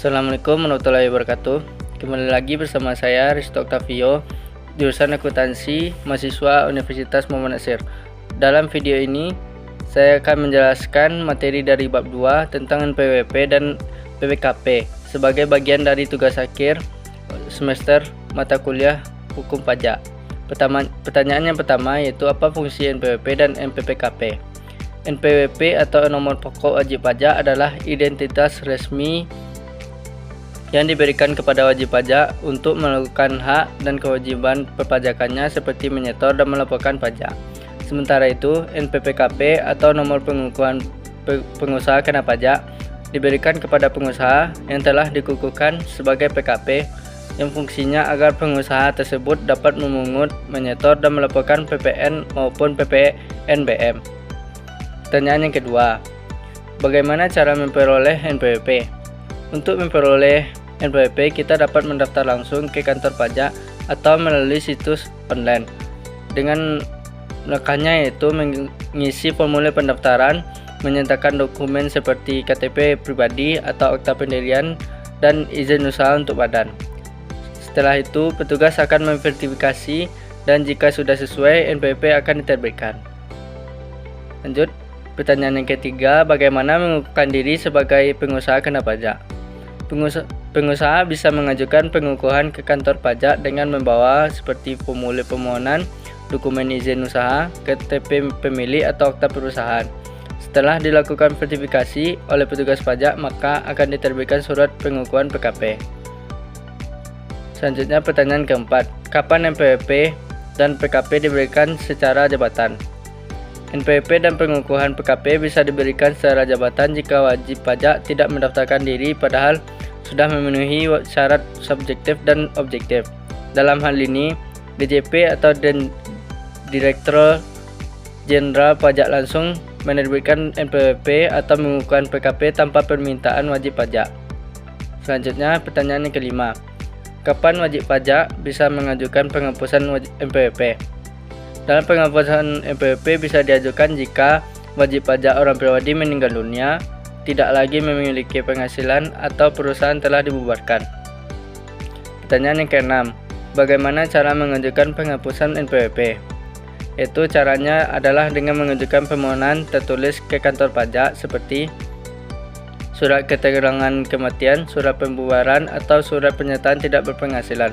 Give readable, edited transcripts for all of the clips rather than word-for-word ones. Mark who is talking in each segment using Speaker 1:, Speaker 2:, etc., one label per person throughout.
Speaker 1: Assalamualaikum warahmatullahi wabarakatuh. Kembali lagi bersama saya Risto Octavio, jurusan akuntansi, mahasiswa Universitas Muhammad Nasir. Dalam video ini saya akan menjelaskan materi dari bab 2 tentang NPWP dan PPKP sebagai bagian dari tugas akhir semester mata kuliah hukum pajak. Pertanyaan yang pertama yaitu apa fungsi NPWP dan NPPKP. NPWP atau nomor pokok wajib pajak adalah identitas resmi yang diberikan kepada wajib pajak untuk melakukan hak dan kewajiban perpajakannya seperti menyetor dan melaporkan pajak. Sementara itu, NPPKP atau nomor pengukuhan pengusaha kena pajak diberikan kepada pengusaha yang telah dikukuhkan sebagai PKP yang fungsinya agar pengusaha tersebut dapat memungut, menyetor dan melaporkan PPN maupun PPNBM. Pertanyaan yang kedua, bagaimana cara memperoleh NPWP? Untuk memperoleh NPWP, kita dapat mendaftar langsung ke kantor pajak atau melalui situs online. Dengan langkahnya yaitu mengisi formulir pendaftaran, menyertakan dokumen seperti KTP pribadi atau akta pendirian, dan izin usaha untuk badan. Setelah itu, petugas akan memverifikasi dan jika sudah sesuai, NPWP akan diterbitkan. Lanjut, pertanyaan yang ketiga, bagaimana mengukuhkan diri sebagai pengusaha kena pajak? Pengusaha bisa mengajukan pengukuhan ke kantor pajak dengan membawa seperti formulir permohonan, dokumen izin usaha, KTP pemilik atau akta perusahaan. Setelah dilakukan verifikasi oleh petugas pajak, maka akan diterbitkan surat pengukuhan PKP. Selanjutnya pertanyaan keempat, kapan NPWP dan PKP diberikan secara jabatan? NPWP dan pengukuhan PKP bisa diberikan secara jabatan jika wajib pajak tidak mendaftarkan diri padahal sudah memenuhi syarat subjektif dan objektif. Dalam hal ini, DJP atau Direktur Jenderal Pajak langsung menerbitkan NPWP atau mengukuhkan PKP tanpa permintaan wajib pajak. Selanjutnya, pertanyaan yang kelima, kapan wajib pajak bisa mengajukan penghapusan NPWP? Dalam penghapusan NPWP bisa diajukan jika wajib pajak orang pribadi meninggal dunia, tidak lagi memiliki penghasilan, atau perusahaan telah dibubarkan. Pertanyaan yang keenam, bagaimana cara mengajukan penghapusan NPWP? Itu caranya adalah dengan mengajukan permohonan tertulis ke kantor pajak seperti surat keterangan kematian, surat pembubaran, atau surat pernyataan tidak berpenghasilan.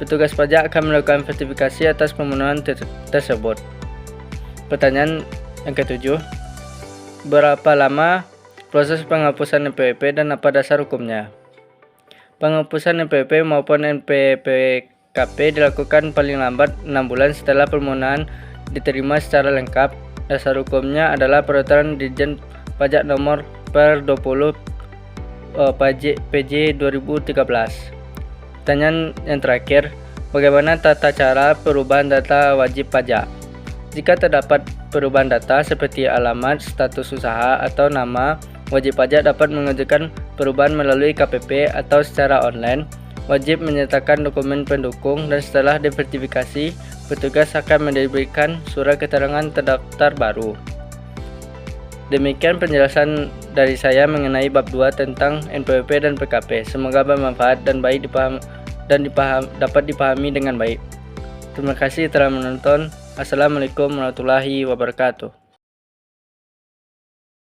Speaker 1: Petugas pajak akan melakukan verifikasi atas permohonan tersebut. Pertanyaan yang ketujuh, berapa lama proses penghapusan NPWP dan apa dasar hukumnya? Penghapusan NPWP maupun NPPKP dilakukan paling lambat 6 bulan setelah permohonan diterima secara lengkap. Dasar hukumnya adalah Peraturan Dirjen Pajak Nomor per 20 PJ 2013. Pertanyaan yang terakhir, bagaimana tata cara perubahan data wajib pajak? Jika terdapat perubahan data seperti alamat, status usaha, atau nama, wajib pajak dapat mengajukan perubahan melalui KPP atau secara online. Wajib menyertakan dokumen pendukung dan setelah diverifikasi, petugas akan menerbitkan surat keterangan terdaftar baru. Demikian penjelasan dari saya mengenai bab 2 tentang NPWP dan PKP. Semoga bermanfaat dan dapat dipahami dengan baik. Terima kasih telah menonton. Assalamualaikum warahmatullahi wabarakatuh.